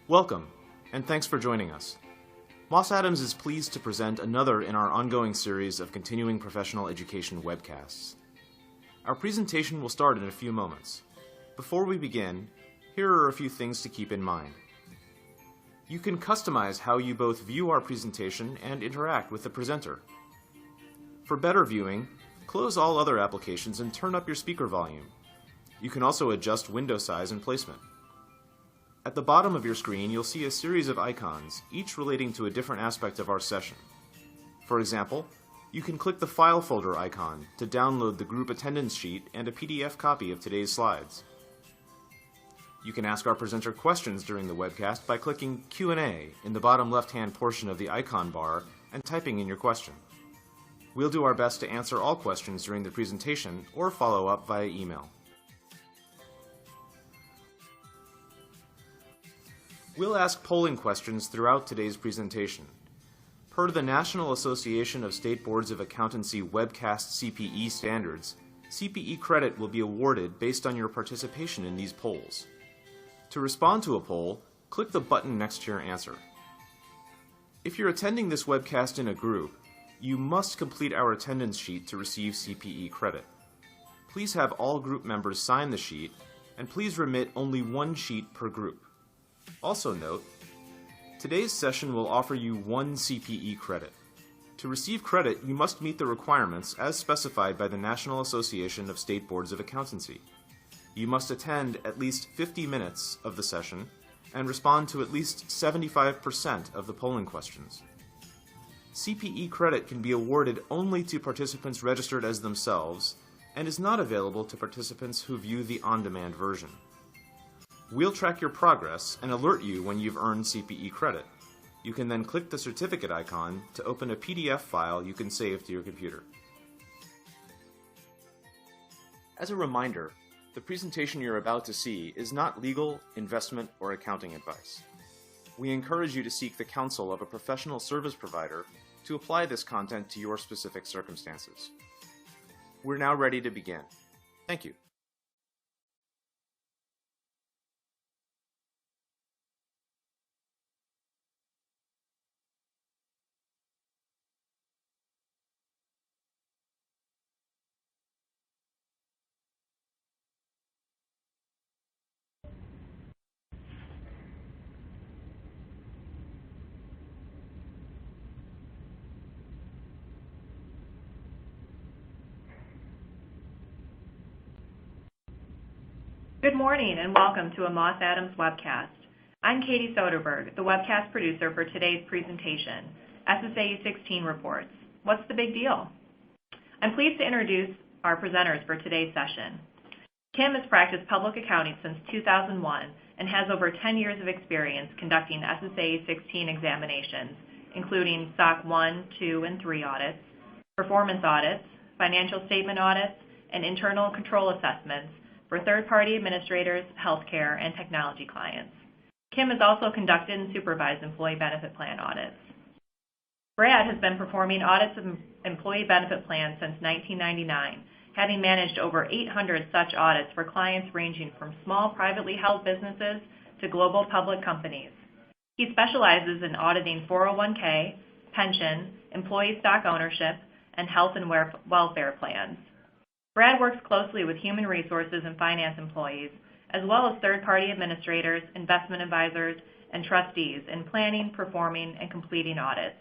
Welcome, and thanks for joining us. Moss Adams is pleased to present another in our ongoing series of continuing professional education webcasts. Our presentation will start in a few moments. Before we begin, here are a few things to keep in mind. You can customize how you both view our presentation and interact with the presenter. For better viewing, close all other applications and turn up your speaker volume. You can also adjust window size and placement. At the bottom of your screen, you'll see a series of icons, each relating to a different aspect of our session. For example, you can click the File Folder icon to download the group attendance sheet and a PDF copy of today's slides. You can ask our presenter questions during the webcast by clicking Q&A in the bottom left-hand portion of the icon bar and typing in your question. We'll do our best to answer all questions during the presentation or follow up via email. We'll ask polling questions throughout today's presentation. Per the National Association of State Boards of Accountancy Webcast CPE standards, CPE credit will be awarded based on your participation in these polls. To respond to a poll, click the button next to your answer. If you're attending this webcast in a group, you must complete our attendance sheet to receive CPE credit. Please have all group members sign the sheet, and please remit only one sheet per group. Also note, today's session will offer you 1 CPE credit. To receive credit, you must meet the requirements as specified by the National Association of State Boards of Accountancy. You must attend at least 50 minutes of the session and respond to at least 75% of the polling questions. CPE credit can be awarded only to participants registered as themselves and is not available to participants who view the on-demand version. We'll track your progress and alert you when you've earned CPE credit. You can then click the certificate icon to open a PDF file you can save to your computer. As a reminder, the presentation you're about to see is not legal, investment, or accounting advice. We encourage you to seek the counsel of a professional service provider to apply this content to your specific circumstances. We're now ready to begin. Thank you. Good morning and welcome to a Moss Adams webcast. I'm Katie Soderberg, the webcast producer for today's presentation, SSAE 16 Reports. What's the big deal? I'm pleased to introduce our presenters for today's session. Kim has practiced public accounting since 2001 and has over 10 years of experience conducting SSAE 16 examinations, including SOC 1, 2, and 3 audits, performance audits, financial statement audits, and internal control assessments for third-party administrators, healthcare, and technology clients. Kim has also conducted and supervised employee benefit plan audits. Brad has been performing audits of employee benefit plans since 1999, having managed over 800 such audits for clients ranging from small privately held businesses to global public companies. He specializes in auditing 401k, pension, employee stock ownership, and health and welfare plans. Brad works closely with human resources and finance employees, as well as third-party administrators, investment advisors, and trustees in planning, performing, and completing audits.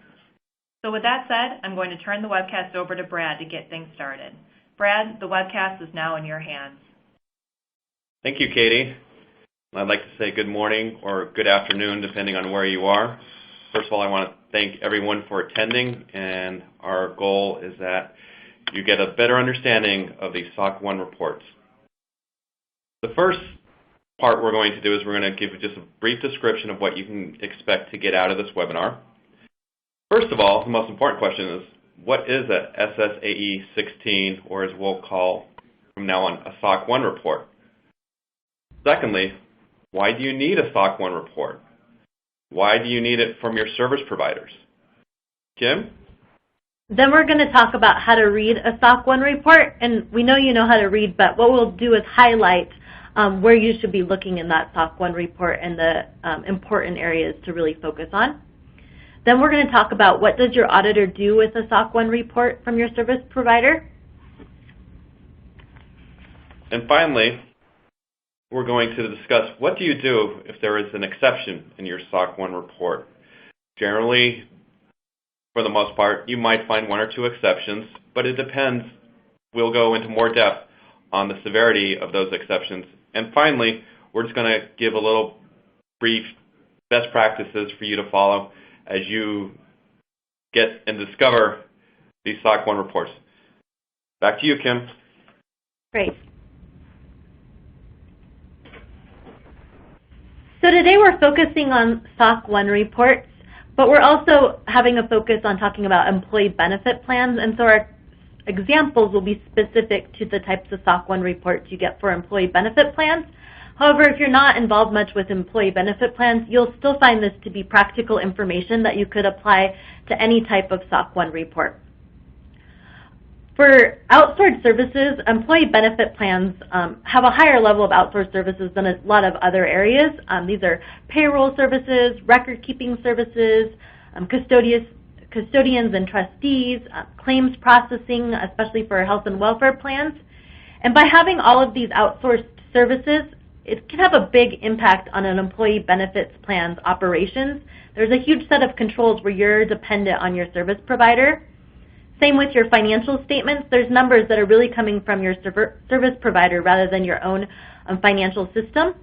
So with that said, I'm going to turn the webcast over to Brad to get things started. Brad, the webcast is now in your hands. Thank you, Katie. I'd like to say good morning or good afternoon, depending on where you are. First of all, I want to thank everyone for attending, and our goal is that you get a better understanding of the SOC 1 reports. The first part we're going to do is we're going to give just a brief description of what you can expect to get out of this webinar. First of all, the most important question is, what is a SSAE 16, or as we'll call from now on, a SOC 1 report? Secondly, why do you need a SOC 1 report? Why do you need it from your service providers? Kim? Then we're going to talk about how to read a SOC 1 report, and we know you know how to read, but what we'll do is highlight where you should be looking in that SOC 1 report and the important areas to really focus on. Then we're going to talk about what does your auditor do with a SOC 1 report from your service provider. And finally, we're going to discuss what do you do if there is an exception in your SOC 1 report. Generally, for the most part, you might find one or two exceptions, but it depends. We'll go into more depth on the severity of those exceptions. And finally, we're just going to give a little brief best practices for you to follow as you get and discover these SOC 1 reports. Back to you, Kim. Great. So today we're focusing on SOC 1 reports, but we're also having a focus on talking about employee benefit plans, and so our examples will be specific to the types of SOC 1 reports you get for employee benefit plans. However, if you're not involved much with employee benefit plans, you'll still find this to be practical information that you could apply to any type of SOC 1 report. For outsourced services, employee benefit plans have a higher level of outsourced services than a lot of other areas. These are payroll services, record-keeping services, custodians and trustees, claims processing, especially for health and welfare plans. And by having all of these outsourced services, it can have a big impact on an employee benefits plan's operations. There's a huge set of controls where you're dependent on your service provider. Same with your financial statements. There's numbers that are really coming from your service provider rather than your own financial system.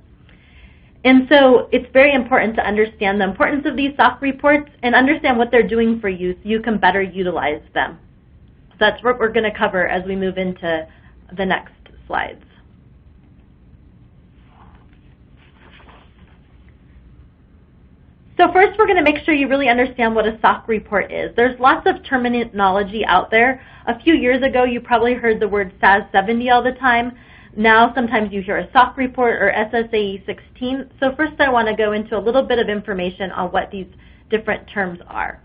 And so it's very important to understand the importance of these SOC reports and understand what they're doing for you so you can better utilize them. So that's what we're going to cover as we move into the next slides. So first we're going to make sure you really understand what a SOC report is. There's lots of terminology out there. A few years ago you probably heard the word SAS 70 all the time. Now sometimes you hear a SOC report or SSAE 16. So first I want to go into a little bit of information on what these different terms are.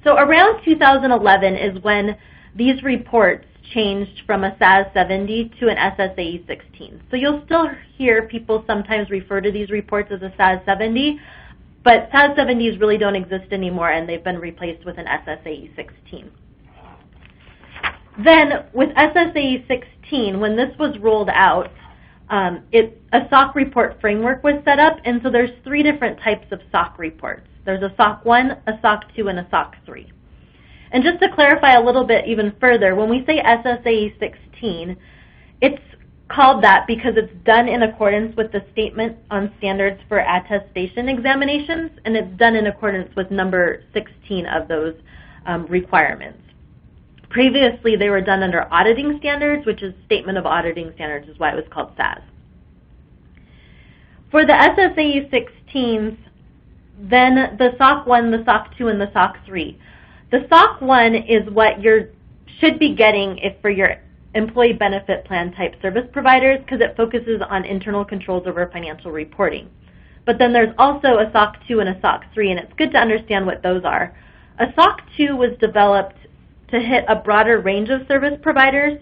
So around 2011 is when these reports changed from a SAS 70 to an SSAE 16. So you'll still hear people sometimes refer to these reports as a SAS 70, but SAS 70s really don't exist anymore and they've been replaced with an SSAE 16. Then with SSAE 16, when this was rolled out, a SOC report framework was set up, and so there's three different types of SOC reports. There's a SOC 1, a SOC 2, and a SOC 3. And just to clarify a little bit even further, when we say SSAE 16, it's called that because it's done in accordance with the Statement on Standards for Attestation Examinations, and it's done in accordance with number 16 of those requirements. Previously, they were done under auditing standards, which is Statement of Auditing Standards is why it was called SAS. For the SSAE 16s, then the SOC 1, the SOC 2, and the SOC 3. The SOC 1 is what you should be getting if for your employee benefit plan type service providers because it focuses on internal controls over financial reporting. But then there's also a SOC 2 and a SOC 3, and it's good to understand what those are. A SOC 2 was developed to hit a broader range of service providers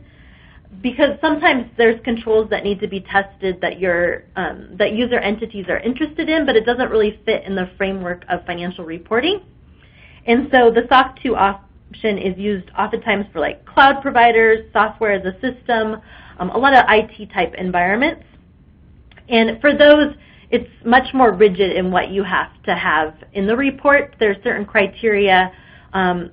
because sometimes there's controls that need to be tested that that user entities are interested in, but it doesn't really fit in the framework of financial reporting. And so the SOC 2 option is used oftentimes for like cloud providers, software as a system, a lot of IT type environments. And for those, it's much more rigid in what you have to have in the report. There's certain criteria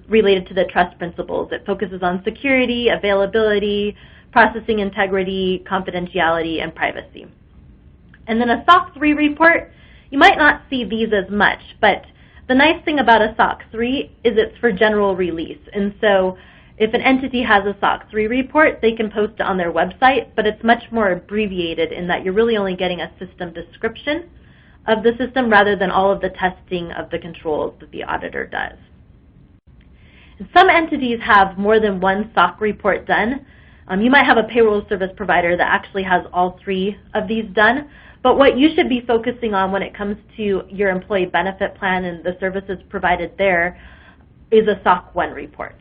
related to the trust principles. It focuses on security, availability, processing integrity, confidentiality, and privacy. And then a SOC 3 report, you might not see these as much, but the nice thing about a SOC 3 is it's for general release. And so if an entity has a SOC 3 report, they can post it on their website, but it's much more abbreviated in that you're really only getting a system description of the system rather than all of the testing of the controls that the auditor does. Some entities have more than one SOC report done. You might have a payroll service provider that actually has all three of these done. But what you should be focusing on when it comes to your employee benefit plan and the services provided there is a SOC 1 report.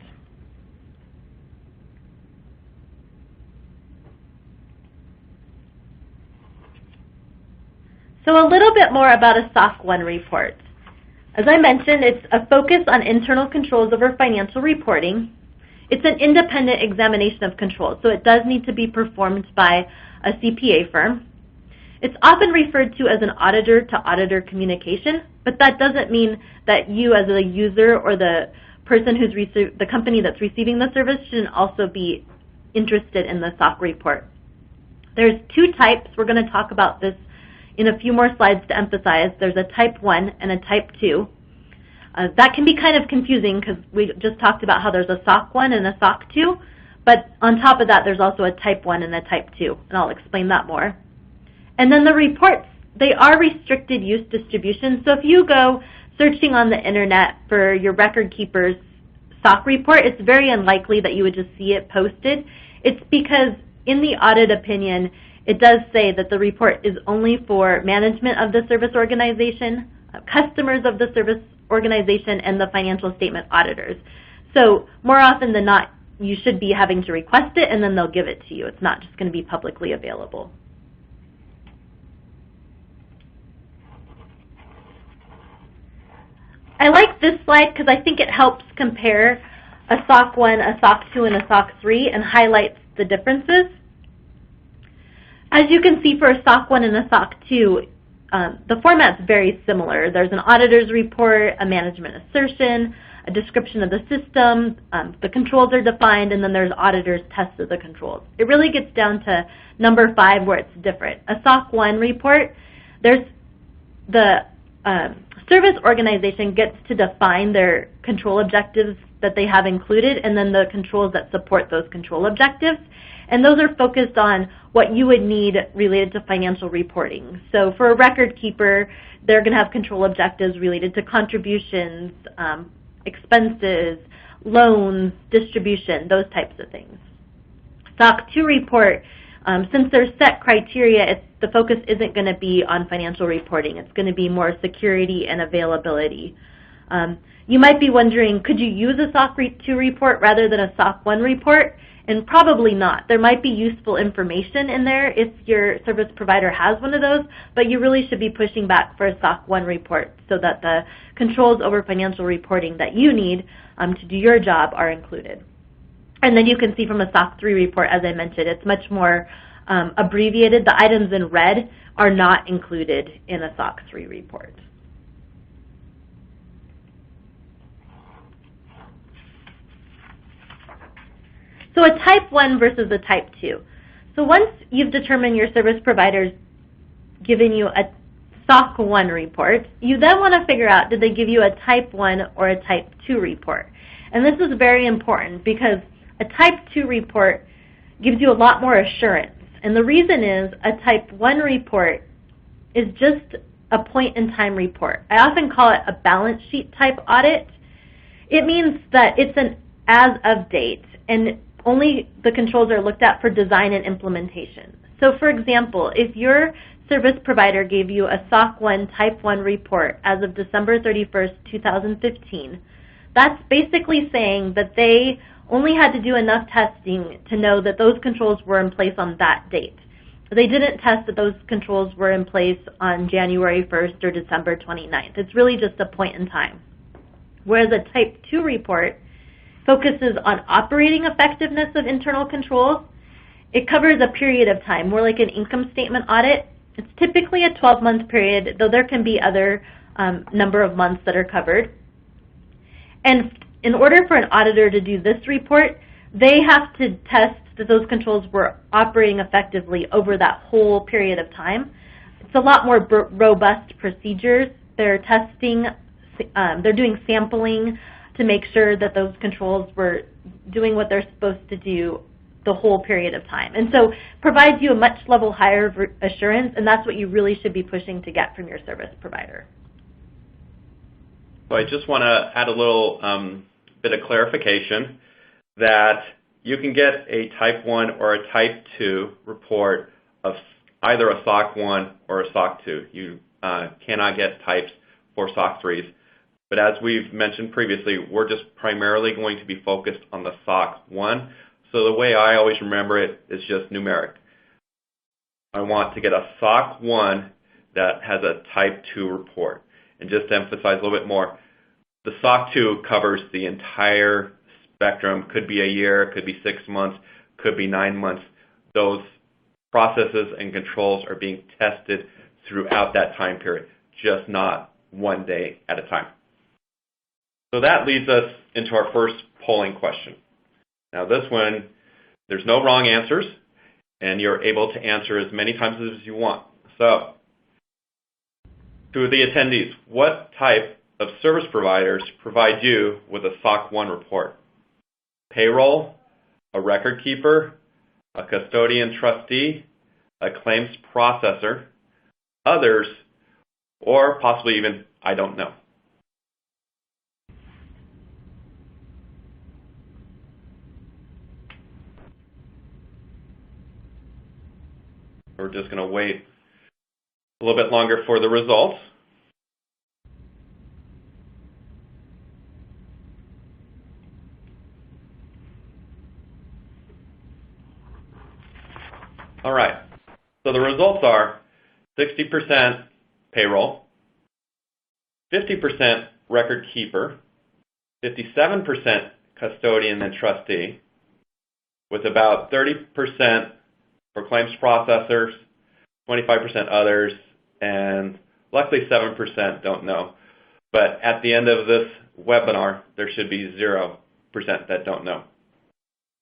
So a little bit more about a SOC 1 report. As I mentioned, it's a focus on internal controls over financial reporting. It's an independent examination of controls, so it does need to be performed by a CPA firm. It's often referred to as an auditor-to-auditor communication, but that doesn't mean that you as a user or the person who's the company that's receiving the service shouldn't also be interested in the SOC report. There's two types. We're going to talk about this in a few more slides to emphasize. There's a type 1 and a type 2. That can be kind of confusing because we just talked about how there's a SOC 1 and a SOC 2, but on top of that there's also a type 1 and a type 2, and I'll explain that more. And then the reports, they are restricted use distribution, so if you go searching on the internet for your record keeper's SOC report, it's very unlikely that you would just see it posted. It's because in the audit opinion, it does say that the report is only for management of the service organization, customers of the service organization, and the financial statement auditors. So more often than not, you should be having to request it and then they'll give it to you. It's not just going to be publicly available. I like this slide because I think it helps compare a SOC 1, a SOC 2, and a SOC 3 and highlights the differences. As you can see for a SOC 1 and a SOC 2, the format's very similar. There's an auditor's report, a management assertion, a description of the system, the controls are defined, and then there's auditor's test of the controls. It really gets down to number 5 where it's different. A SOC 1 report, there's the service organization gets to define their control objectives that they have included and then the controls that support those control objectives. And those are focused on what you would need related to financial reporting. So for a record keeper, they're going to have control objectives related to contributions, expenses, loans, distribution, those types of things. SOC 2 report, since there's set criteria, the focus isn't going to be on financial reporting. It's going to be more security and availability. You might be wondering, could you use a SOC 2 report rather than a SOC 1 report? And probably not. There might be useful information in there if your service provider has one of those, but you really should be pushing back for a SOC 1 report so that the controls over financial reporting that you need to do your job are included. And then you can see from a SOC 3 report, as I mentioned, it's much more abbreviated. The items in red are not included in a SOC 3 report. So a type 1 versus a type 2. So once you've determined your service provider's given you a SOC 1 report, you then want to figure out, did they give you a type 1 or a type 2 report? And this is very important because a type 2 report gives you a lot more assurance. And the reason is a type 1 report is just a point-in-time report. I often call it a balance sheet type audit. It means that it's an as-of date, and only the controls are looked at for design and implementation. So for example, if your service provider gave you a SOC 1 Type 1 report as of December 31st, 2015, that's basically saying that they only had to do enough testing to know that those controls were in place on that date. They didn't test that those controls were in place on January 1st or December 29th. It's really just a point in time. Whereas a Type 2 report focuses on operating effectiveness of internal controls. It covers a period of time, more like an income statement audit. It's typically a 12-month period, though there can be other number of months that are covered. And in order for an auditor to do this report, they have to test that those controls were operating effectively over that whole period of time. It's a lot more robust procedures. They're testing, they're doing sampling to make sure that those controls were doing what they're supposed to do the whole period of time. And so provides you a much level higher assurance, and that's what you really should be pushing to get from your service provider. So I just want to add a little bit of clarification that you can get a Type 1 or a Type 2 report of either a SOC 1 or a SOC 2. You cannot get types for SOC 3s. But as we've mentioned previously, we're just primarily going to be focused on the SOC 1. So the way I always remember it is just numeric. I want to get a SOC 1 that has a Type 2 report. And just to emphasize a little bit more, the SOC 2 covers the entire spectrum. Could be a year, could be 6 months, could be 9 months. Those processes and controls are being tested throughout that time period, just not one day at a time. So that leads us into our first polling question. Now this one, there's no wrong answers, and you're able to answer as many times as you want. So, to the attendees, what type of service providers provide you with a SOC 1 report? Payroll, a record keeper, a custodian trustee, a claims processor, others, or possibly even I don't know. We're just going to wait a little bit longer for the results. All right, so the results are 60% payroll, 50% record keeper, 57% custodian and trustee, with about 30% for claims processors, 25% others, and luckily 7% don't know. But at the end of this webinar, there should be 0% that don't know.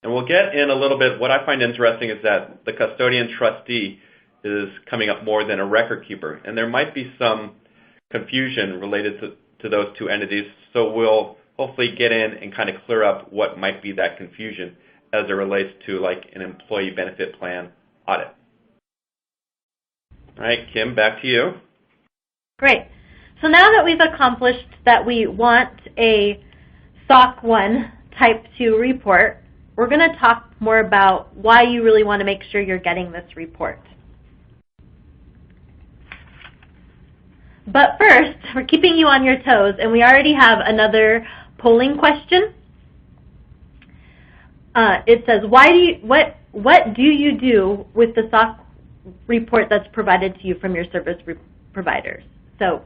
And we'll get in a little bit. What I find interesting is that the custodian trustee is coming up more than a record keeper. And there might be some confusion related to those two entities. So we'll hopefully get in and kind of clear up what might be that confusion as it relates to like an employee benefit plan audit. All right, Kim, back to you. Great. So now that we've accomplished that we want a SOC 1 Type 2 report, we're going to talk more about why you really want to make sure you're getting this report. But first, we're keeping you on your toes, and we already have another polling question. It says, what do you do with the SOC report that's provided to you from your service providers? So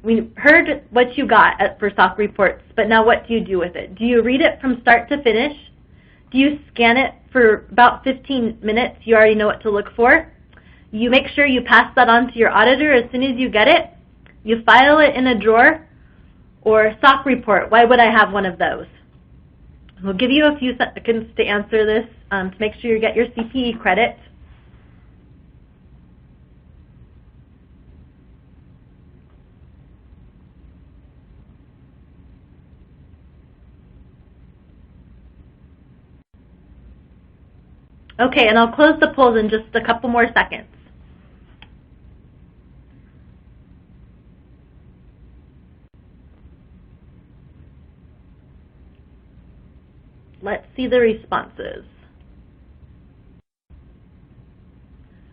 we heard what you got for SOC reports, but now what do you do with it? Do you read it from start to finish? Do you scan it for about 15 minutes? You already know what to look for. You make sure you pass that on to your auditor as soon as you get it. You file it in a drawer. Or SOC report, why would I have one of those? We'll give you a few seconds to answer this to make sure you get your CPE credit. Okay, and I'll close the polls in just a couple more seconds. Let's see the responses.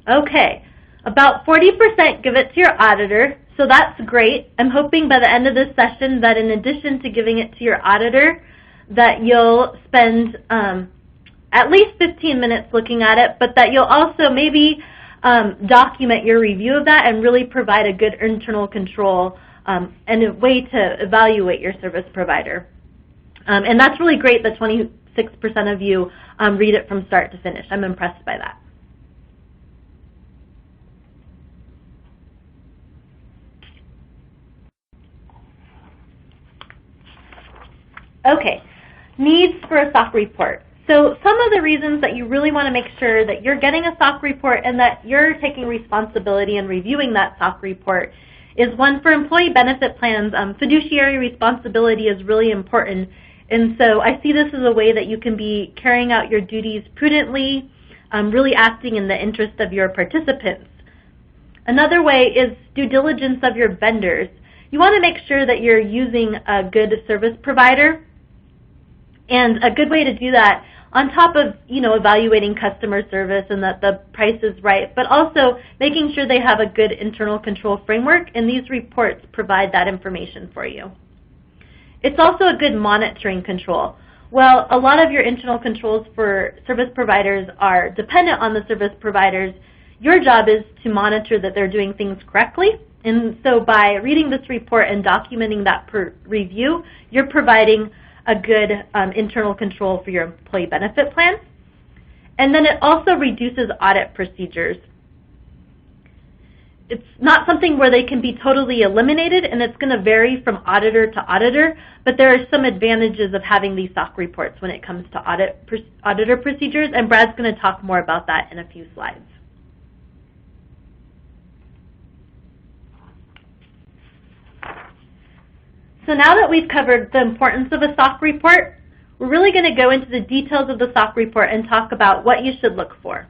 Okay, about 40% give it to your auditor, so that's great. I'm hoping by the end of this session that in addition to giving it to your auditor, that you'll spend at least 15 minutes looking at it, but that you'll also maybe document your review of that and really provide a good internal control and a way to evaluate your service provider. And that's really great that 26% of you read it from start to finish. I'm impressed by that. Okay, needs for a SOC report. So some of the reasons that you really want to make sure that you're getting a SOC report and that you're taking responsibility in reviewing that SOC report is, one, for employee benefit plans, fiduciary responsibility is really important. And so I see this as a way that you can be carrying out your duties prudently, really acting in the interest of your participants. Another way is due diligence of your vendors. You want to make sure that you're using a good service provider. And a good way to do that, on top of evaluating customer service and that the price is right, but also making sure they have a good internal control framework, and these reports provide that information for you. It's also a good monitoring control. Well, a lot of your internal controls for service providers are dependent on the service providers. Your job is to monitor that they're doing things correctly. And so by reading this report and documenting that per review, you're providing a good internal control for your employee benefit plan. And then it also reduces audit procedures. It's not something where they can be totally eliminated, and it's going to vary from auditor to auditor, but there are some advantages of having these SOC reports when it comes to auditor procedures, and Brad's going to talk more about that in a few slides. So now that we've covered the importance of a SOC report, we're really going to go into the details of the SOC report and talk about what you should look for.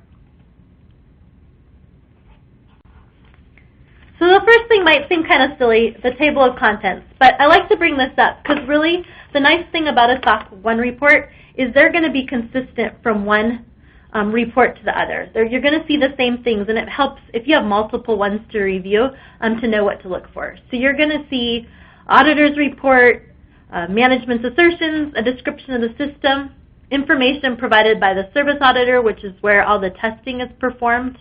So the first thing might seem kind of silly, the table of contents, but I like to bring this up because really the nice thing about a SOC 1 report is they're going to be consistent from one report to the other. You're going to see the same things, and it helps if you have multiple ones to review to know what to look for. So you're going to see auditor's report, management's assertions, a description of the system, information provided by the service auditor, which is where all the testing is performed,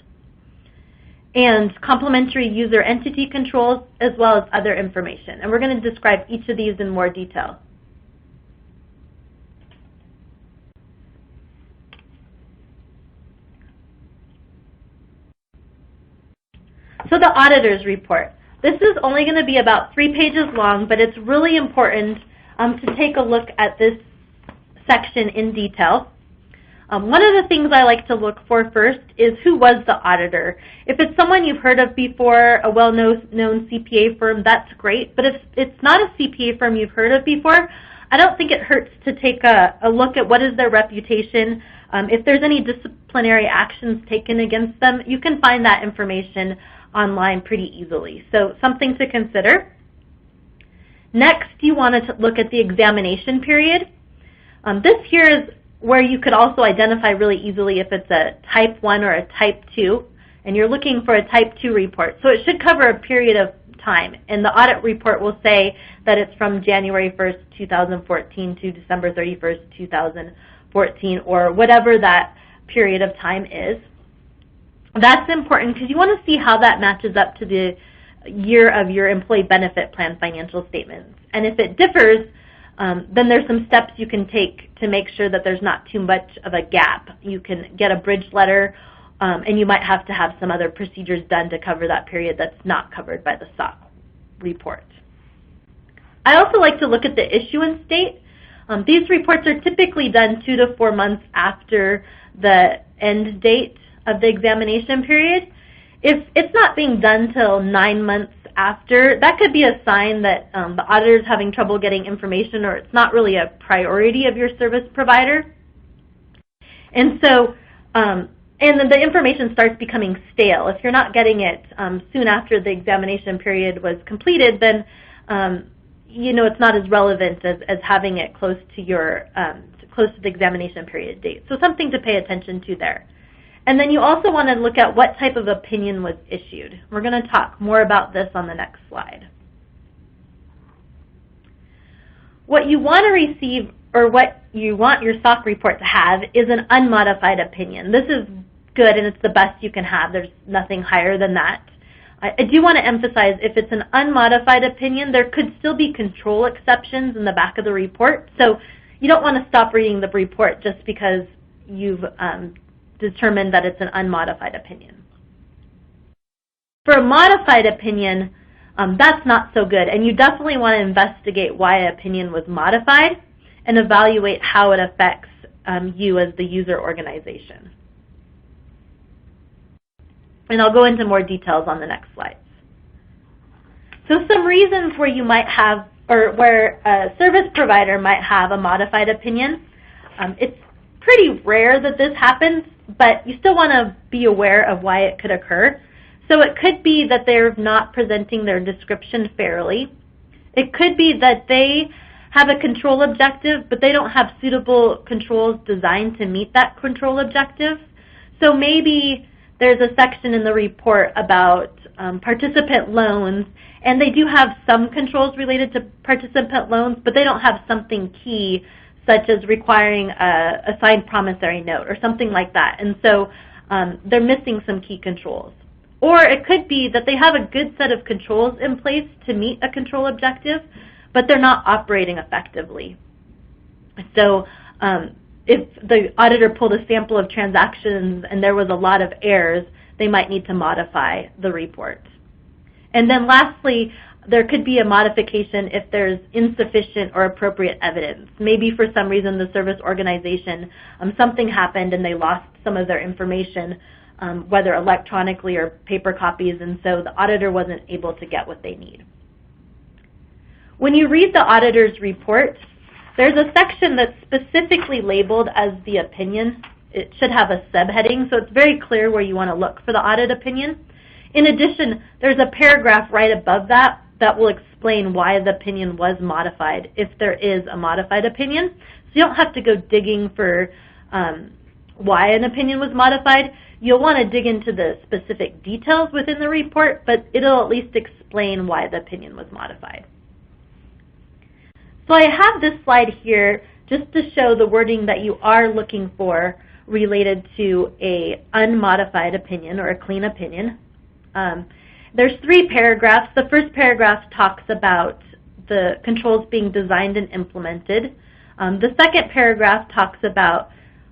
and complementary user entity controls, as well as other information. And we're going to describe each of these in more detail. So the auditor's report. This is only going to be about 3 pages long, but it's really important to take a look at this section in detail. One of the things I like to look for first is who was the auditor. If it's someone you've heard of before, a well-known CPA firm, that's great. But if it's not a CPA firm you've heard of before, I don't think it hurts to take a look at what is their reputation. If there's any disciplinary actions taken against them, you can find that information online pretty easily. So something to consider. Next, you want to look at the examination period. This here is where you could also identify really easily if it's a type 1 or a type 2, and you're looking for a type 2 report. So it should cover a period of time, and the audit report will say that it's from January 1st, 2014 to December 31st, 2014, or whatever that period of time is. That's important because you want to see how that matches up to the year of your employee benefit plan financial statements. And if it differs, then there's some steps you can take to make sure that there's not too much of a gap. You can get a bridge letter, and you might have to have some other procedures done to cover that period that's not covered by the SOC report. I also like to look at the issuance date. These reports are typically done 2 to 4 months after the end date of the examination period. If it's not being done till 9 months after, that could be a sign that the auditor is having trouble getting information, or it's not really a priority of your service provider. And so, and then the information starts becoming stale. If you're not getting it soon after the examination period was completed, then you know it's not as relevant as having it close to your close to the examination period date. So something to pay attention to there. And then you also want to look at what type of opinion was issued. We're going to talk more about this on the next slide. What you want to receive, or what you want your SOC report to have, is an unmodified opinion. This is good, and it's the best you can have. There's nothing higher than that. I do want to emphasize, if it's an unmodified opinion, there could still be control exceptions in the back of the report. So you don't want to stop reading the report just because you've determined that it's an unmodified opinion. For a modified opinion, that's not so good, and you definitely want to investigate why an opinion was modified and evaluate how it affects you as the user organization. And I'll go into more details on the next slides. So some reasons where you might have, or where a service provider might have a modified opinion. It's pretty rare that this happens, but you still want to be aware of why it could occur. So it could be that they're not presenting their description fairly. It could be that they have a control objective, but they don't have suitable controls designed to meet that control objective. So maybe there's a section in the report about participant loans, and they do have some controls related to participant loans, but they don't have something key such as requiring a signed promissory note or something like that. And so they're missing some key controls. Or it could be that they have a good set of controls in place to meet a control objective, but they're not operating effectively. So if the auditor pulled a sample of transactions and there was a lot of errors, they might need to modify the report. And then lastly, there could be a modification if there's insufficient or appropriate evidence. Maybe for some reason the service organization, something happened and they lost some of their information, whether electronically or paper copies, and so the auditor wasn't able to get what they need. When you read the auditor's report, there's a section that's specifically labeled as the opinion. It should have a subheading, so it's very clear where you want to look for the audit opinion. In addition, there's a paragraph right above that that will explain why the opinion was modified, if there is a modified opinion. So you don't have to go digging for why an opinion was modified. You'll want to dig into the specific details within the report, but it'll at least explain why the opinion was modified. So I have this slide here just to show the wording that you are looking for related to a unmodified opinion or a clean opinion. There's 3 paragraphs. The first paragraph talks about the controls being designed and implemented. The second paragraph talks about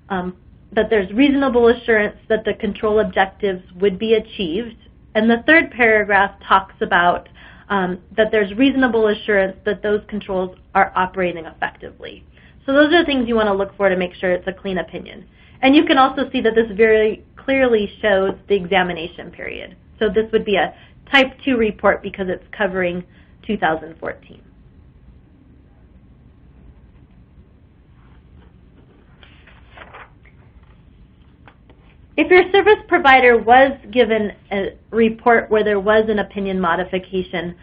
that there's reasonable assurance that the control objectives would be achieved. And the third paragraph talks about that there's reasonable assurance that those controls are operating effectively. So those are the things you want to look for to make sure it's a clean opinion. And you can also see that this very clearly shows the examination period. So this would be a Type 2 report because it's covering 2014. If your service provider was given a report where there was an opinion modification,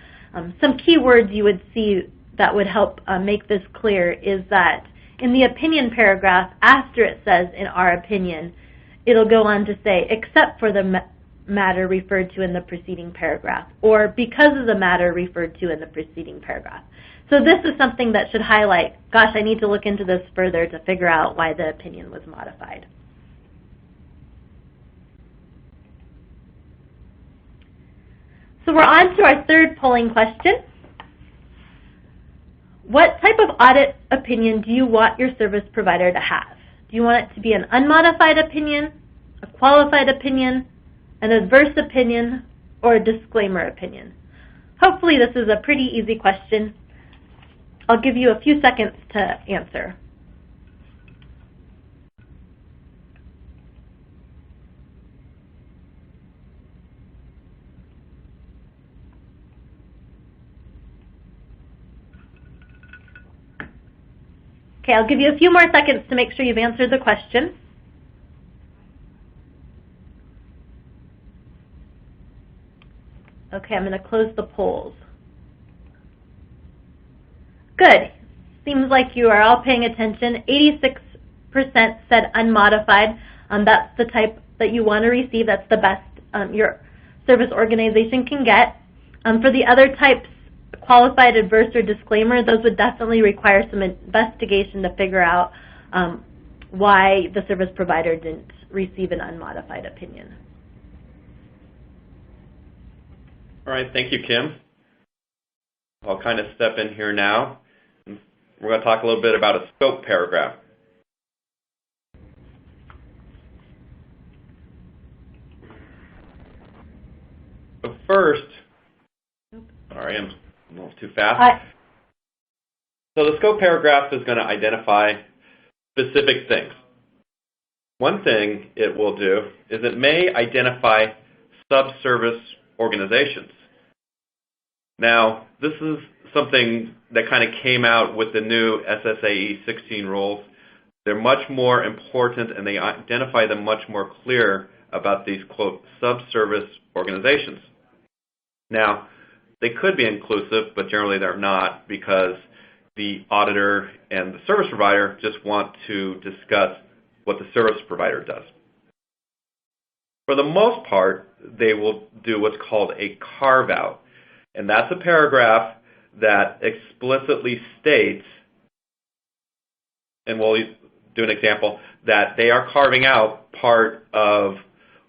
some key words you would see that would help make this clear is that in the opinion paragraph, after it says, in our opinion, it'll go on to say, except for the matter referred to in the preceding paragraph, or because of the matter referred to in the preceding paragraph. So this is something that should highlight, gosh, I need to look into this further to figure out why the opinion was modified. So we're on to our third polling question. What type of audit opinion do you want your service provider to have? Do you want it to be an unmodified opinion, a qualified opinion, an adverse opinion, or a disclaimer opinion? Hopefully this is a pretty easy question. I'll give you a few seconds to answer. Okay, I'll give you a few more seconds to make sure you've answered the question. Okay, I'm going to close the polls. Good. Seems like you are all paying attention. 86% said unmodified. That's the type that you want to receive. That's the best your service organization can get. For the other types, qualified, adverse, or disclaimer, those would definitely require some investigation to figure out why the service provider didn't receive an unmodified opinion. All right, thank you, Kim. I'll kind of step in here now. We're going to talk a little bit about a scope paragraph. But first, sorry, I'm a little too fast. So the scope paragraph is going to identify specific things. One thing it will do is it may identify subservice organizations. Now, this is something that kind of came out with the new SSAE 16 rules. They're much more important, and they identify them much more clear about these, quote, subservice organizations. Now, they could be inclusive, but generally they're not, because the auditor and the service provider just want to discuss what the service provider does. For the most part, they will do what's called a carve-out, and that's a paragraph that explicitly states, and we'll do an example, that they are carving out part of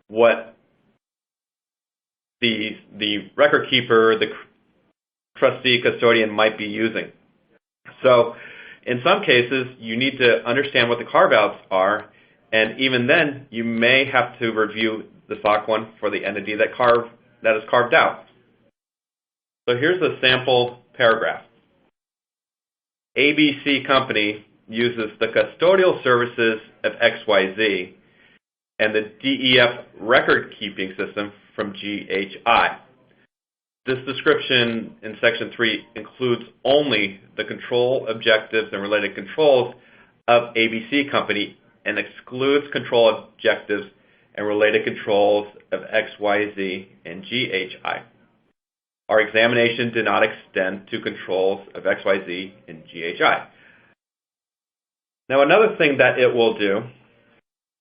what the record keeper, the trustee, custodian might be using. So in some cases, you need to understand what the carve-outs are, and even then, you may have to review the SOC 1 for the entity that is carved out. So here's a sample paragraph. ABC Company uses the custodial services of XYZ and the DEF record-keeping system from GHI. This description in Section 3 includes only the control objectives and related controls of ABC Company and excludes control objectives and related controls of XYZ and GHI. Our examination did not extend to controls of XYZ and GHI. Now, another thing that it will do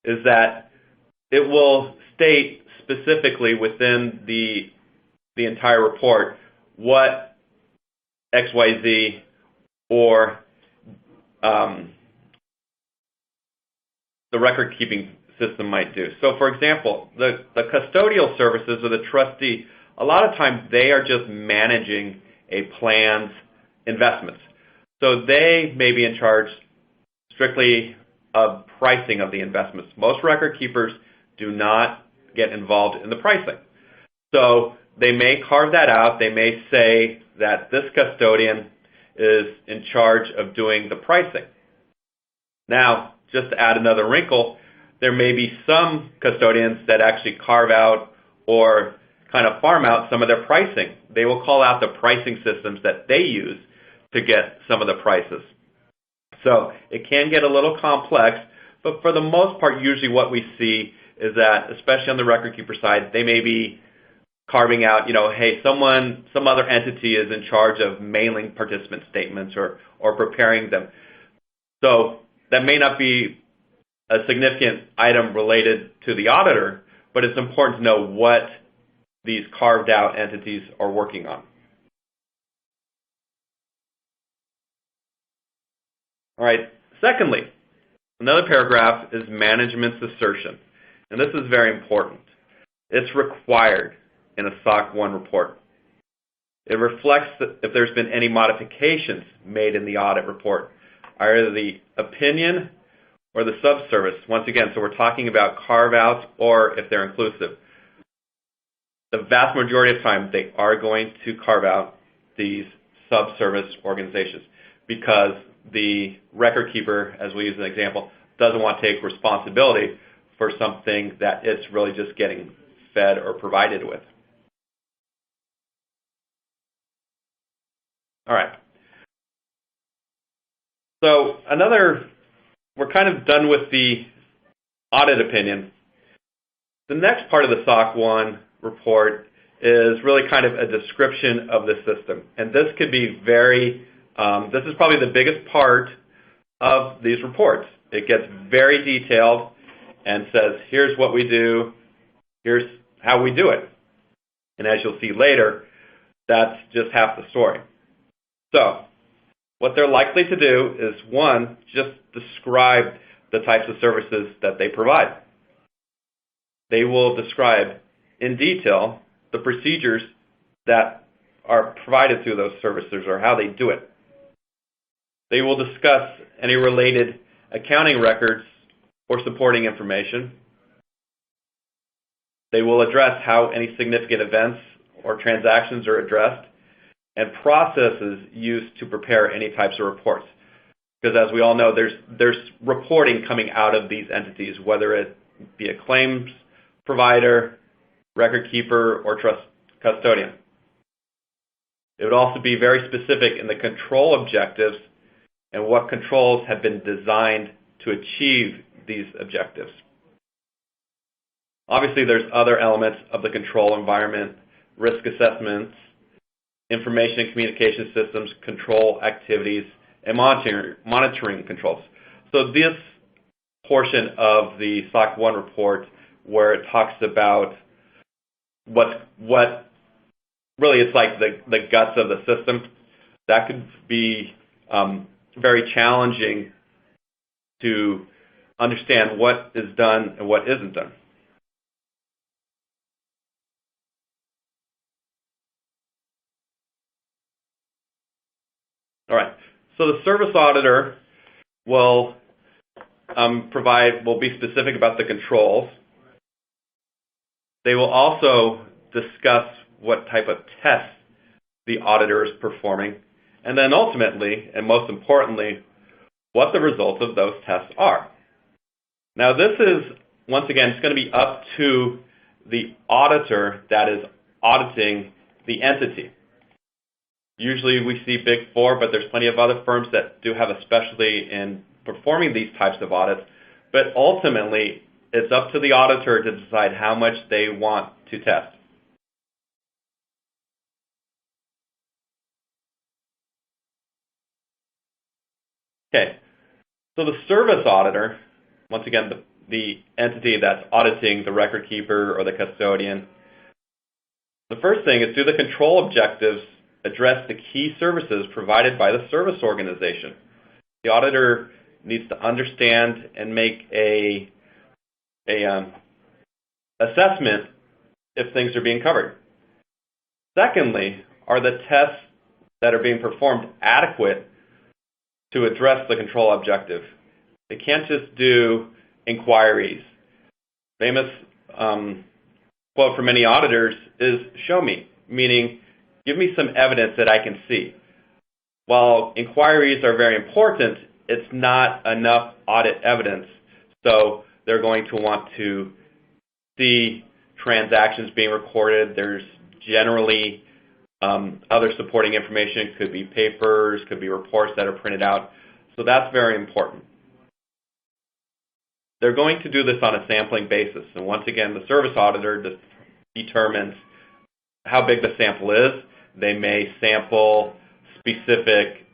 is that it will state specifically within the entire report what XYZ or the record-keeping system might do. So, for example, the custodial services or the trustee, a lot of times they are just managing a plan's investments. So they may be in charge strictly of pricing of the investments. Most record keepers do not get involved in the pricing. So they may carve that out. They may say that this custodian is in charge of doing the pricing. Now, just to add another wrinkle, there may be some custodians that actually carve out or kind of farm out some of their pricing. They will call out the pricing systems that they use to get some of the prices. So it can get a little complex, but for the most part, usually what we see is that, especially on the record keeper side, they may be carving out, hey, some other entity is in charge of mailing participant statements or preparing them. So that may not be a significant item related to the auditor, but it's important to know what these carved out entities are working on. All right, secondly, another paragraph is management's assertion, and this is very important. It's required in a SOC 1 report. It reflects if there's been any modifications made in the audit report, either the opinion or the subservice. Once again, so we're talking about carve-outs or if they're inclusive. The vast majority of time, they are going to carve out these subservice organizations because the record keeper, as we use an example, doesn't want to take responsibility for something that it's really just getting fed or provided with. All right. So we're kind of done with the audit opinion. The next part of the SOC 1 report is really kind of a description of the system. And this could be this is probably the biggest part of these reports. It gets very detailed and says, here's what we do, here's how we do it. And as you'll see later, that's just half the story. So what they're likely to do is, one, just describe the types of services that they provide. They will describe in detail the procedures that are provided through those services or how they do it. They will discuss any related accounting records or supporting information. They will address how any significant events or transactions are addressed and processes used to prepare any types of reports. Because as we all know, there's reporting coming out of these entities, whether it be a claims provider, record keeper, or trust custodian. It would also be very specific in the control objectives and what controls have been designed to achieve these objectives. Obviously, there's other elements of the control environment, risk assessments, information and communication systems, control activities, and monitoring controls. So this portion of the SOC 1 report where it talks about what really it's like the guts of the system, that could be very challenging to understand what is done and what isn't done. All right. So the service auditor will will be specific about the controls. They will also discuss what type of tests the auditor is performing, and then ultimately, and most importantly, what the results of those tests are. Now this is, once again, it's going to be up to the auditor that is auditing the entity. Usually we see Big Four, but there's plenty of other firms that do have a specialty in performing these types of audits. But ultimately, it's up to the auditor to decide how much they want to test. Okay, so the service auditor, once again, the entity that's auditing the record keeper or the custodian, the first thing is, do the control objectives address the key services provided by the service organization? The auditor needs to understand and make a assessment if things are being covered. Secondly, are the tests that are being performed adequate to address the control objective? They can't just do inquiries. Famous quote from many auditors is, show me, meaning give me some evidence that I can see. While inquiries are very important, it's not enough audit evidence. So they're going to want to see transactions being recorded. There's generally other supporting information. Could be papers, could be reports that are printed out. So that's very important. They're going to do this on a sampling basis. And once again, the service auditor determines how big the sample is. They may sample specific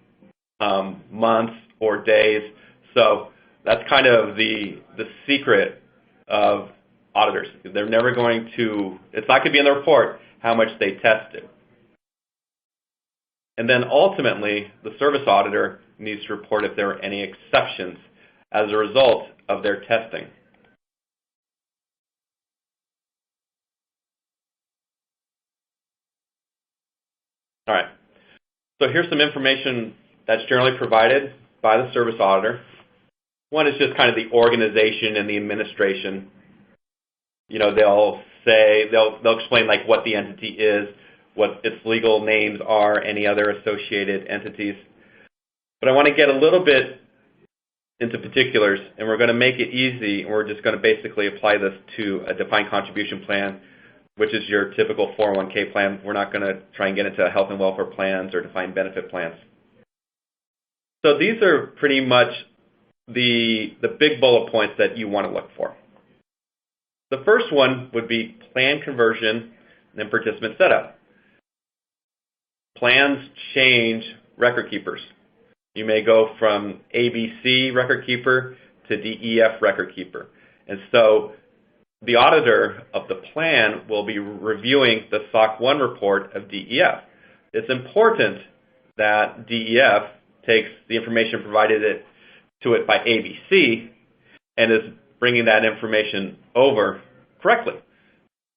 months or days. So that's kind of the secret of auditors. They're never going to, it's not going to be in the report how much they tested. And then ultimately, the service auditor needs to report if there were any exceptions as a result of their testing. All right, so here's some information that's generally provided by the service auditor. One is just kind of the organization and the administration. You know, they'll explain like what the entity is, what its legal names are, any other associated entities. But I want to get a little bit into particulars, and we're going to make it easy, and we're just going to basically apply this to a defined contribution plan, which is your typical 401k plan. We're not going to try and get into health and welfare plans or defined benefit plans. So these are pretty much the big bullet points that you want to look for. The first one would be plan conversion and participant setup. Plans change record keepers. You may go from ABC record keeper to DEF record keeper. And so the auditor of the plan will be reviewing the SOC 1 report of DEF. It's important that DEF takes the information provided to it by ABC and is bringing that information over correctly.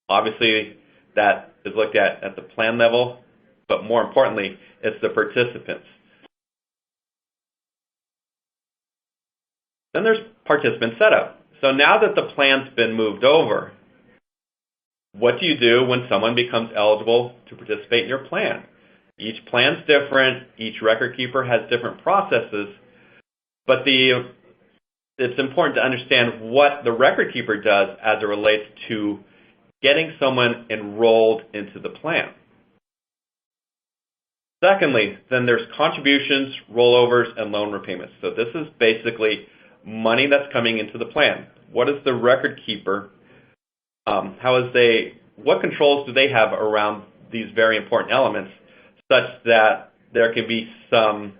Obviously, that is looked at the plan level, but more importantly, it's the participants. Then there's participant setup. So now that the plan's been moved over, what do you do when someone becomes eligible to participate in your plan? Each plan's different. Each record keeper has different processes. But it's important to understand what the record keeper does as it relates to getting someone enrolled into the plan. Secondly, then there's contributions, rollovers, and loan repayments. So this is basically money that's coming into the plan. What is the record keeper? What controls do they have around these very important elements, such that there can be some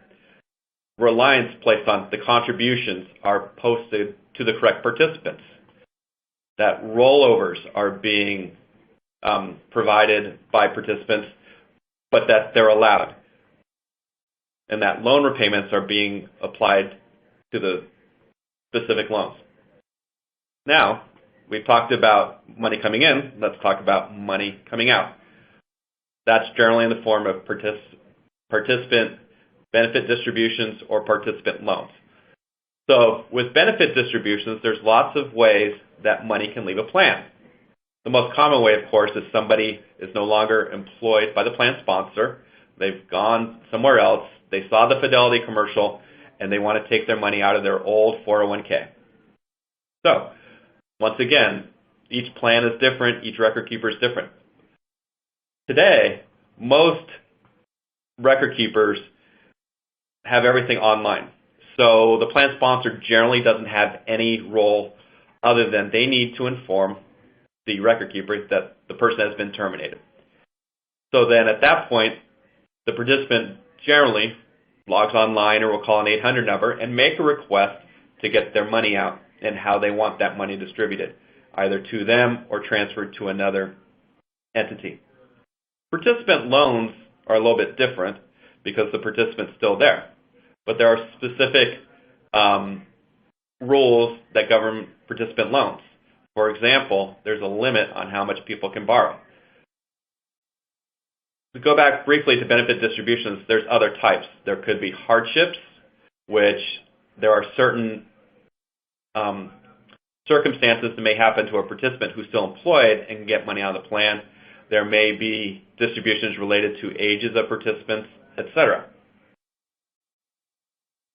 reliance placed on the contributions are posted to the correct participants, that rollovers are being provided by participants, but that they're allowed, and that loan repayments are being applied to the specific loans. Now, we've talked about money coming in. Let's talk about money coming out. That's generally in the form of participant benefit distributions, or participant loans. So with benefit distributions, there's lots of ways that money can leave a plan. The most common way, of course, is somebody is no longer employed by the plan sponsor. They've gone somewhere else. They saw the Fidelity commercial, and they want to take their money out of their old 401k. So, once again, each plan is different. Each record keeper is different. Today, most record keepers have everything online. So the plan sponsor generally doesn't have any role other than they need to inform the record keeper that the person has been terminated. So then at that point, the participant generally logs online or will call an 800 number and make a request to get their money out and how they want that money distributed, either to them or transferred to another entity. Participant loans are a little bit different because the participant's still there. But there are specific rules that govern participant loans. For example, there's a limit on how much people can borrow. To go back briefly to benefit distributions, there's other types. There could be hardships, which there are certain circumstances that may happen to a participant who's still employed and can get money out of the plan. There may be distributions related to ages of participants, etc.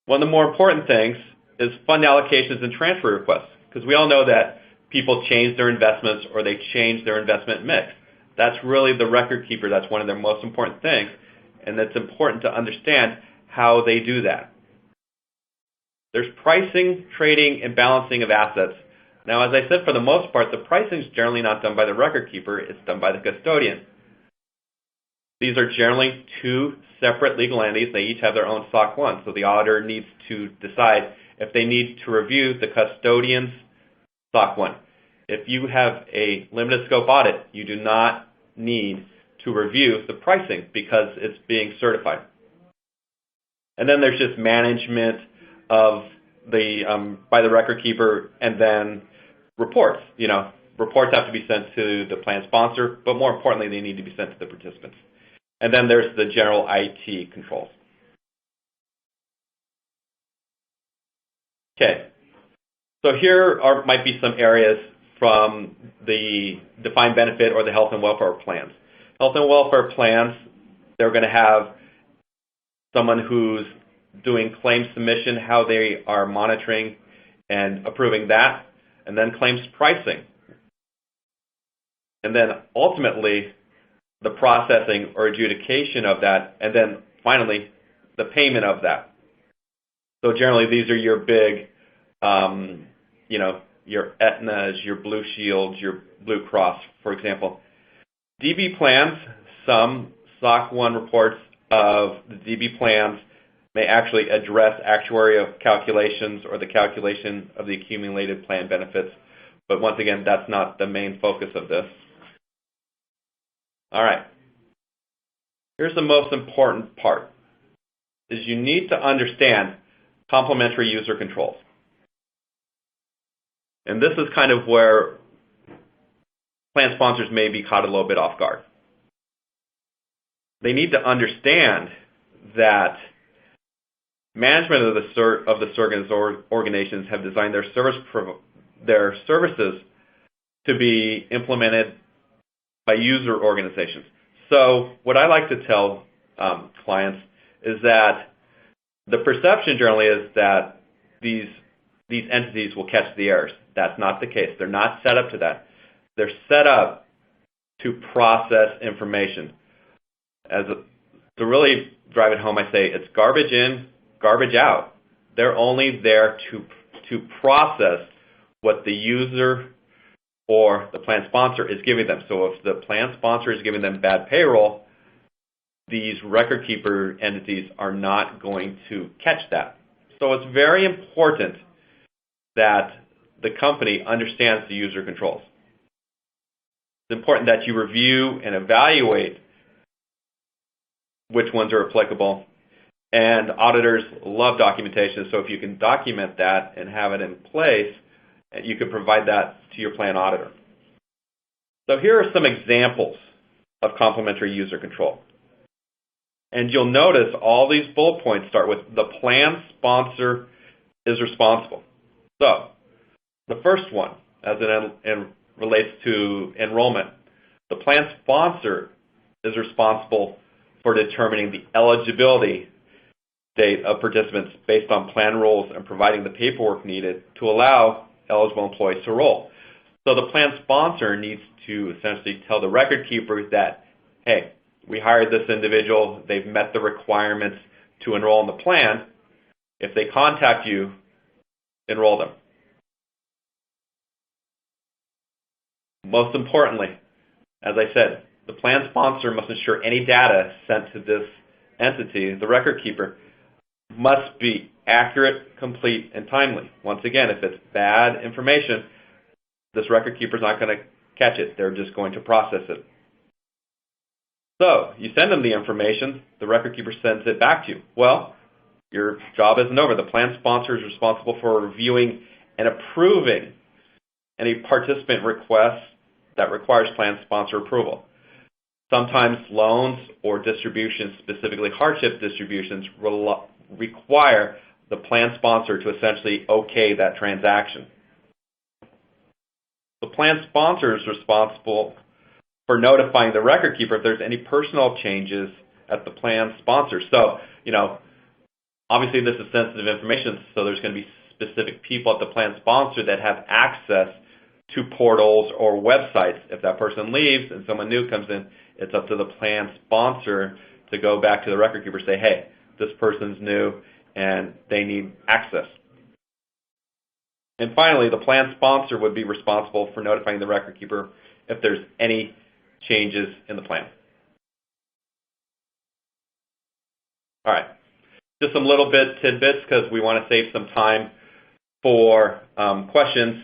One of the more important things is fund allocations and transfer requests, because we all know that people change their investments or they change their investment mix. That's really the record keeper. That's one of their most important things, and it's important to understand how they do that. There's pricing, trading, and balancing of assets. Now, as I said, for the most part, the pricing is generally not done by the record keeper. It's done by the custodian. These are generally two separate legal entities. They each have their own SOC 1, so the auditor needs to decide if they need to review the custodian's SOC 1. If you have a limited scope audit, you do not need to review the pricing because it's being certified. And then there's just management of the by the record keeper, and then reports. Reports have to be sent to the plan sponsor, but more importantly, they need to be sent to the participants. And then there's the general IT controls. Okay, so here might be some areas from the defined benefit or the health and welfare plans. Health and welfare plans, they're going to have someone who's doing claims submission, how they are monitoring and approving that, and then claims pricing. And then ultimately, the processing or adjudication of that, and then finally, the payment of that. So generally, these are your big, your Aetnas, your Blue Shields, your Blue Cross, for example. DB plans, some SOC 1 reports of the DB plans may actually address actuarial calculations or the calculation of the accumulated plan benefits. But once again, that's not the main focus of this. All right. Here's the most important part, is you need to understand complementary user controls. And this is kind of where plan sponsors may be caught a little bit off guard. They need to understand that management of the surrogate organizations have designed their services to be implemented by user organizations. So what I like to tell clients is that the perception generally is that these entities will catch the errors. That's not the case. They're not set up to that. They're set up to process information. To really drive it home, I say it's garbage in, garbage out. They're only there to process what the user or the plan sponsor is giving them. So if the plan sponsor is giving them bad payroll, these record keeper entities are not going to catch that. So it's very important that the company understands the user controls. It's important that you review and evaluate which ones are applicable. And auditors love documentation, so if you can document that and have it in place, you can provide that to your plan auditor. So here are some examples of complementary user control. And you'll notice all these bullet points start with the plan sponsor is responsible. So the first one, as it relates to enrollment, the plan sponsor is responsible for determining the eligibility date of participants based on plan rules and providing the paperwork needed to allow eligible employees to enroll. So the plan sponsor needs to essentially tell the record keeper that, hey, we hired this individual, they've met the requirements to enroll in the plan. If they contact you, enroll them. Most importantly, as I said, the plan sponsor must ensure any data sent to this entity, the record keeper, must be accurate, complete, and timely. Once again, if it's bad information, this record keeper is not going to catch it. They're just going to process it. So you send them the information, the record keeper sends it back to you. Well, your job isn't over. The plan sponsor is responsible for reviewing and approving any participant requests that requires plan sponsor approval. Sometimes loans or distributions, specifically hardship distributions, require the plan sponsor to essentially okay that transaction. The plan sponsor is responsible for notifying the record keeper if there's any personal changes at the plan sponsor. So, obviously this is sensitive information, so there's going to be specific people at the plan sponsor that have access to portals or websites. If that person leaves and someone new comes in, it's up to the plan sponsor to go back to the record keeper and say, hey, this person's new and they need access. And finally, the plan sponsor would be responsible for notifying the record keeper if there's any changes in the plan. All right, just some little bit tidbits because we want to save some time for questions.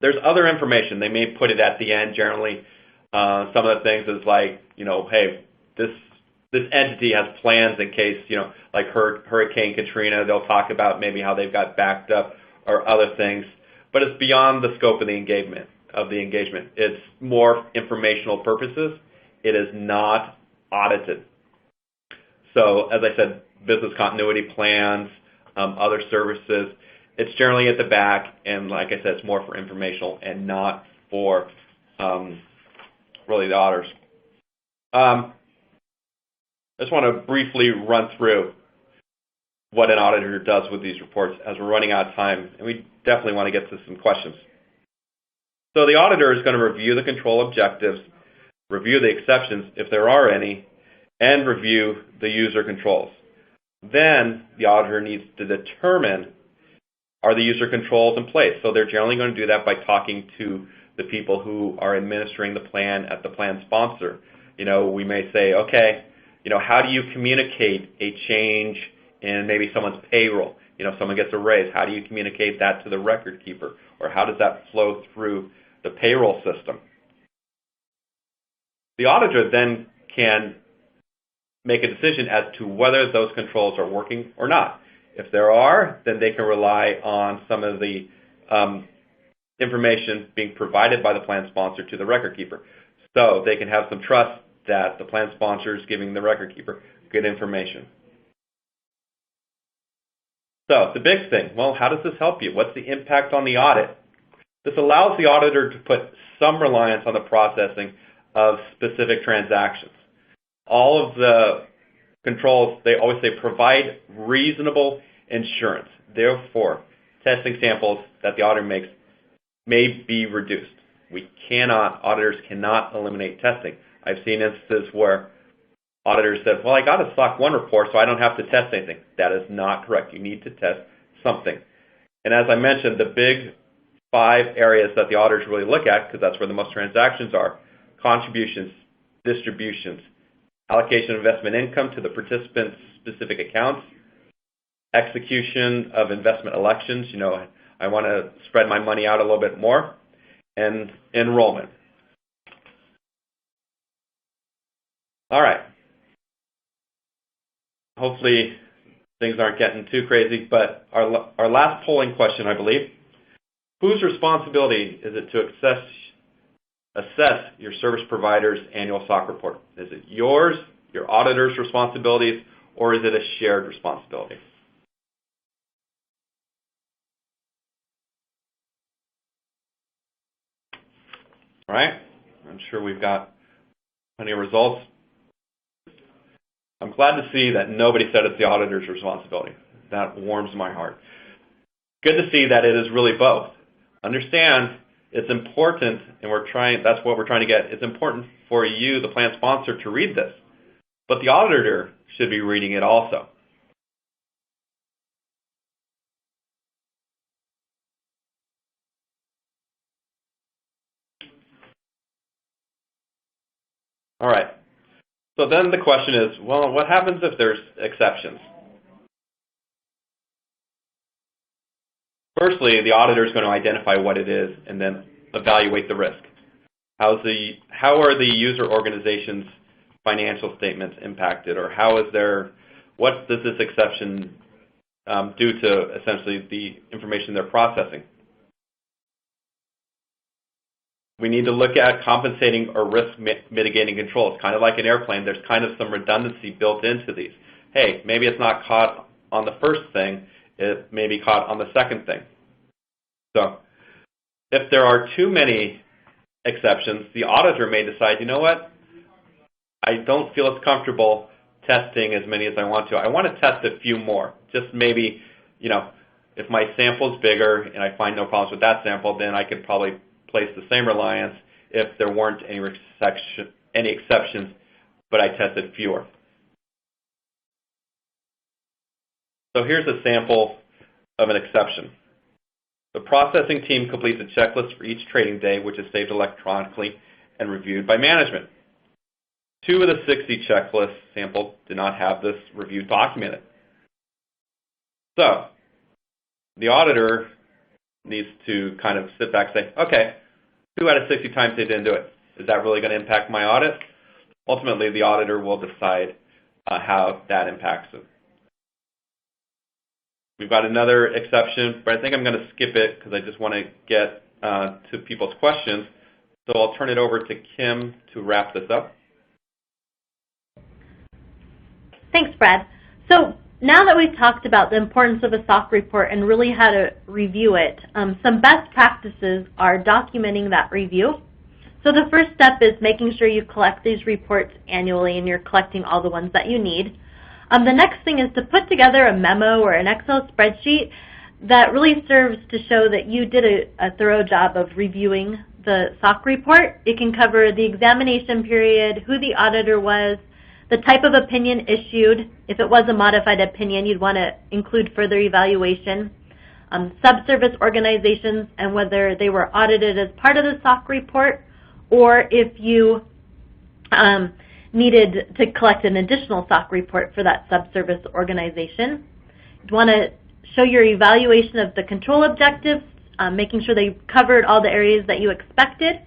There's other information. They may put it at the end generally. Some of the things is like, hey, this entity has plans in case, like Hurricane Katrina, they'll talk about maybe how they've got backed up or other things. But it's beyond the scope of the engagement. It's more informational purposes. It is not audited. So as I said, business continuity plans, other services, it's generally at the back, and like I said, it's more for informational and not for really the auditors. I just want to briefly run through what an auditor does with these reports as we're running out of time, and we definitely want to get to some questions. So the auditor is going to review the control objectives, review the exceptions if there are any, and review the user controls. Then the auditor needs to determine, are the user controls in place? So they're generally going to do that by talking to the people who are administering the plan at the plan sponsor. We may say, okay, how do you communicate a change in maybe someone's payroll? Someone gets a raise. How do you communicate that to the record keeper? Or how does that flow through the payroll system? The auditor then can make a decision as to whether those controls are working or not. If there are, then they can rely on some of the information being provided by the plan sponsor to the record keeper. So they can have some trust that the plan sponsor is giving the record keeper good information. So the big thing, well, how does this help you? What's the impact on the audit? This allows the auditor to put some reliance on the processing of specific transactions. All of the controls, they always say provide reasonable insurance. Therefore, testing samples that the auditor makes may be reduced. Auditors cannot eliminate testing. I've seen instances where auditors said, well, I got a SOC 1 report, so I don't have to test anything. That is not correct. You need to test something. And as I mentioned, the big 5 areas that the auditors really look at, because that's where the most transactions are: contributions, distributions, allocation of investment income to the participants' specific accounts, execution of investment elections, I want to spread my money out a little bit more, and enrollment. All right. Hopefully things aren't getting too crazy, but our last polling question, I believe, whose responsibility is it to assess your service provider's annual SOC report? Is it yours, your auditor's responsibilities, or is it a shared responsibility? All right, I'm sure we've got plenty of results. I'm glad to see that nobody said it's the auditor's responsibility. That warms my heart. Good to see that it is really both. Understand it's important, and that's what we're trying to get. It's important for you, the plan sponsor, to read this. But the auditor should be reading it also. All right. So then the question is, well, what happens if there's exceptions? Firstly, the auditor is going to identify what it is and then evaluate the risk. How are the user organization's financial statements impacted, or what does this exception do to essentially the information they're processing? We need to look at compensating or risk mitigating controls. Kind of like an airplane, there's kind of some redundancy built into these. Hey, maybe it's not caught on the first thing, it may be caught on the second thing. So if there are too many exceptions, the auditor may decide, you know what, I don't feel as comfortable testing as many as I want to. I want to test a few more. Just maybe, if my sample's bigger and I find no problems with that sample, then I could probably place the same reliance if there weren't any exceptions, but I tested fewer. So here's a sample of an exception. The processing team completes a checklist for each trading day, which is saved electronically and reviewed by management. 2 of the 60 checklist samples did not have this review documented. So the auditor needs to kind of sit back and say, okay, 2 out of 60 times they didn't do it. Is that really going to impact my audit? Ultimately, the auditor will decide how that impacts it. We've got another exception, but I think I'm going to skip it because I just want to get to people's questions. So I'll turn it over to Kim to wrap this up. Thanks, Brad. So now that we've talked about the importance of a SOC report and really how to review it, some best practices are documenting that review. So the first step is making sure you collect these reports annually and you're collecting all the ones that you need. The next thing is to put together a memo or an Excel spreadsheet that really serves to show that you did a thorough job of reviewing the SOC report. It can cover the examination period, who the auditor was, the type of opinion issued. If it was a modified opinion, you'd want to include further evaluation. Subservice organizations and whether they were audited as part of the SOC report, or if you needed to collect an additional SOC report for that subservice organization. You'd want to show your evaluation of the control objectives, making sure they covered all the areas that you expected.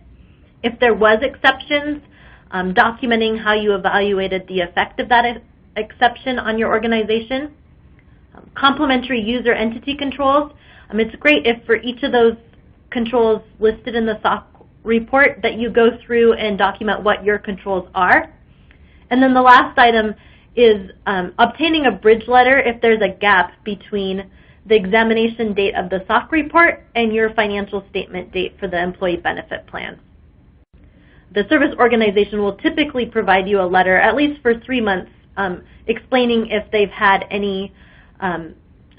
If there was exceptions, documenting how you evaluated the effect of that exception on your organization. Complementary user entity controls. It's great if for each of those controls listed in the SOC report that you go through and document what your controls are. And then the last item is obtaining a bridge letter if there's a gap between the examination date of the SOC report and your financial statement date for the employee benefit plan. The service organization will typically provide you a letter, at least for 3 months, explaining if they've had any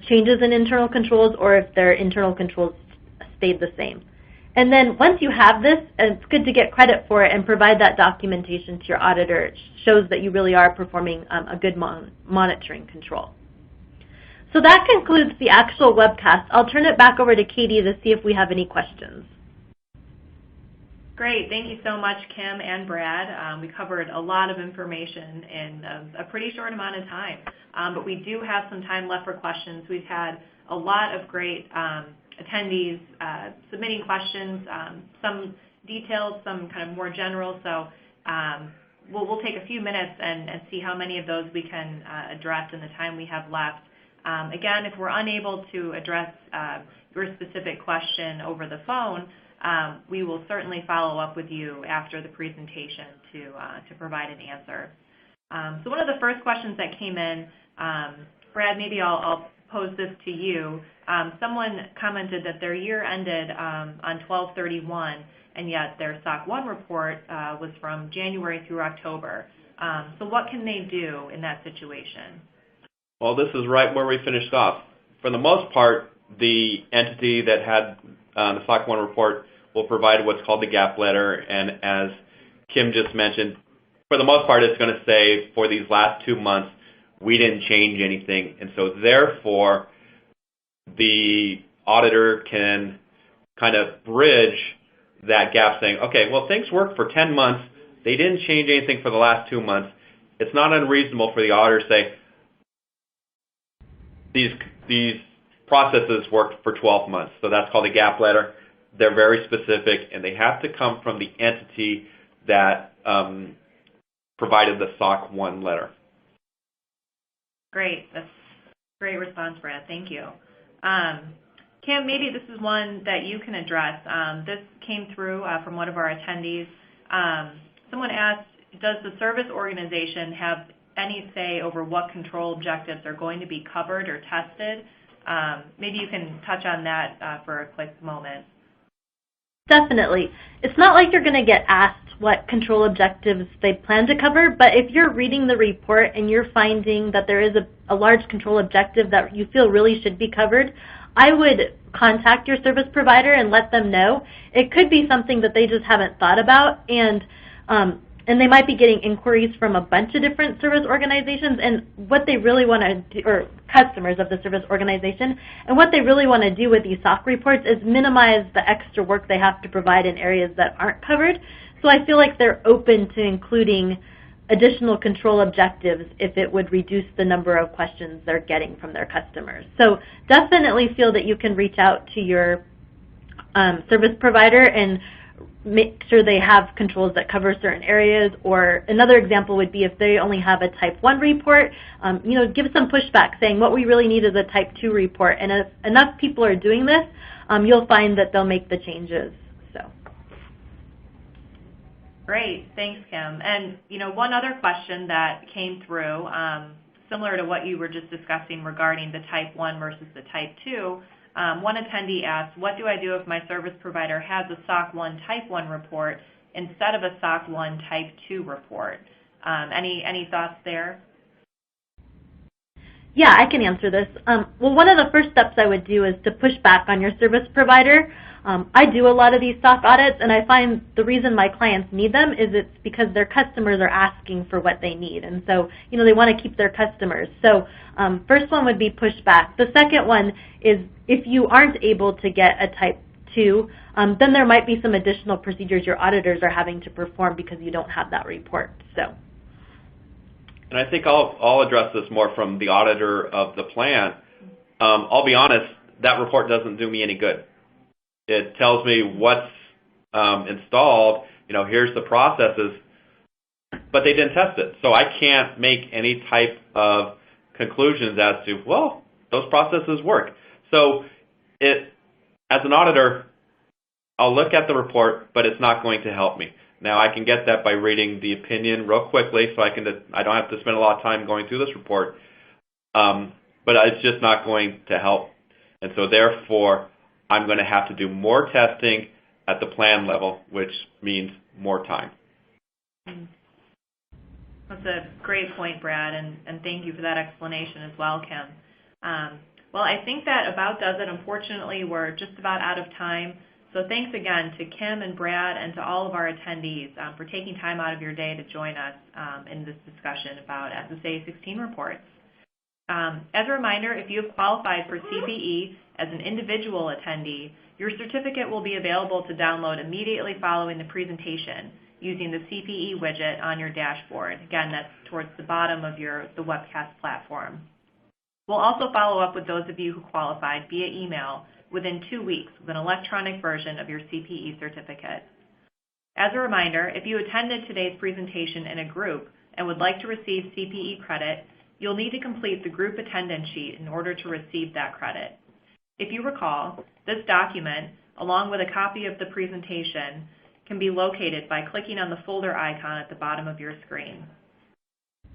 changes in internal controls or if their internal controls stayed the same. And then once you have this, it's good to get credit for it and provide that documentation to your auditor. It shows that you really are performing a good monitoring control. So that concludes the actual webcast. I'll turn it back over to Katie to see if we have any questions. Great. Thank you so much, Kim and Brad. We covered a lot of information in a pretty short amount of time, but we do have some time left for questions. We've had a lot of great attendees submitting questions, some detailed, some kind of more general, so we'll take a few minutes and see how many of those we can address in the time we have left. Again, if we're unable to address your specific question over the phone, we will certainly follow up with you after the presentation to provide an answer. So one of the first questions that came in, Brad, maybe I'll pose this to you. Someone commented that their year ended on 12/31, and yet their SOC 1 report was from January through October. So what can they do in that situation? Well, this is right where we finished off. For the most part, the entity that had the SOC 1 report will provide what's called the gap letter, and as Kim just mentioned, for the most part, it's going to say for these last 2 months, we didn't change anything, and so therefore, the auditor can kind of bridge that gap saying, okay, well, things worked for 10 months. They didn't change anything for the last 2 months. It's not unreasonable for the auditor to say, these processes worked for 12 months. So that's called a gap letter. They're very specific, and they have to come from the entity that provided the SOC 1 letter. Great. That's a great response, Brad. Thank you. Kim, maybe this is one that you can address. This came through from one of our attendees. Someone asked, does the service organization have any say over what control objectives are going to be covered or tested? Maybe you can touch on that for a quick moment. Definitely. It's not like you're going to get asked what control objectives they plan to cover, but if you're reading the report and you're finding that there is a large control objective that you feel really should be covered, I would contact your service provider and let them know. It could be something that they just haven't thought about, and they might be getting inquiries from a bunch of different service organizations, and what they really want to do, or customers of the service organization, and what they really want to do with these SOC reports is minimize the extra work they have to provide in areas that aren't covered. So I feel like they're open to including additional control objectives if it would reduce the number of questions they're getting from their customers. So definitely feel that you can reach out to your service provider and make sure they have controls that cover certain areas. Or another example would be if they only have a Type 1 report, give some pushback saying what we really need is a Type 2 report. And if enough people are doing this, you'll find that they'll make the changes. So. Great. Thanks, Kim. And, one other question that came through, similar to what you were just discussing regarding the Type 1 versus the Type 2, one attendee asked, what do I do if my service provider has a SOC 1 Type 1 report instead of a SOC 1 Type 2 report? Any thoughts there? Yeah, I can answer this. Well, one of the first steps I would do is to push back on your service provider. I do a lot of these SOC audits, and I find the reason my clients need them is it's because their customers are asking for what they need. And so, they want to keep their customers. So first one would be push back. The second one is if you aren't able to get a Type 2, then there might be some additional procedures your auditors are having to perform because you don't have that report. So. And I think I'll address this more from the auditor of the plant. I'll be honest, that report doesn't do me any good. It tells me what's installed, here's the processes, but they didn't test it. So I can't make any type of conclusions as to, well, those processes work. So as an auditor, I'll look at the report, but it's not going to help me. Now, I can get that by reading the opinion real quickly, so I don't have to spend a lot of time going through this report, but it's just not going to help. And so therefore, I'm going to have to do more testing at the plan level, which means more time. That's a great point, Brad, and thank you for that explanation as well, Kim. Well, I think that about does it. Unfortunately, we're just about out of time. So thanks again to Kim and Brad and to all of our attendees for taking time out of your day to join us in this discussion about SSAE 16 reports. As a reminder, if you have qualified for CPE as an individual attendee, your certificate will be available to download immediately following the presentation using the CPE widget on your dashboard. Again, that's towards the bottom of the webcast platform. We'll also follow up with those of you who qualified via email within 2 weeks with an electronic version of your CPE certificate. As a reminder, if you attended today's presentation in a group and would like to receive CPE credit, you'll need to complete the group attendance sheet in order to receive that credit. If you recall, this document along with a copy of the presentation, can be located by clicking on the folder icon at the bottom of your screen.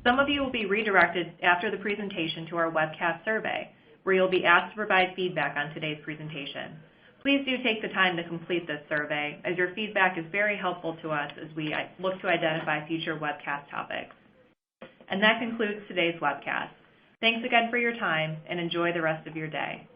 Some of you will be redirected after the presentation to our webcast survey, where you'll be asked to provide feedback on today's presentation. Please do take the time to complete this survey, as your feedback is very helpful to us as we look to identify future webcast topics. And that concludes today's webcast. Thanks again for your time, and enjoy the rest of your day.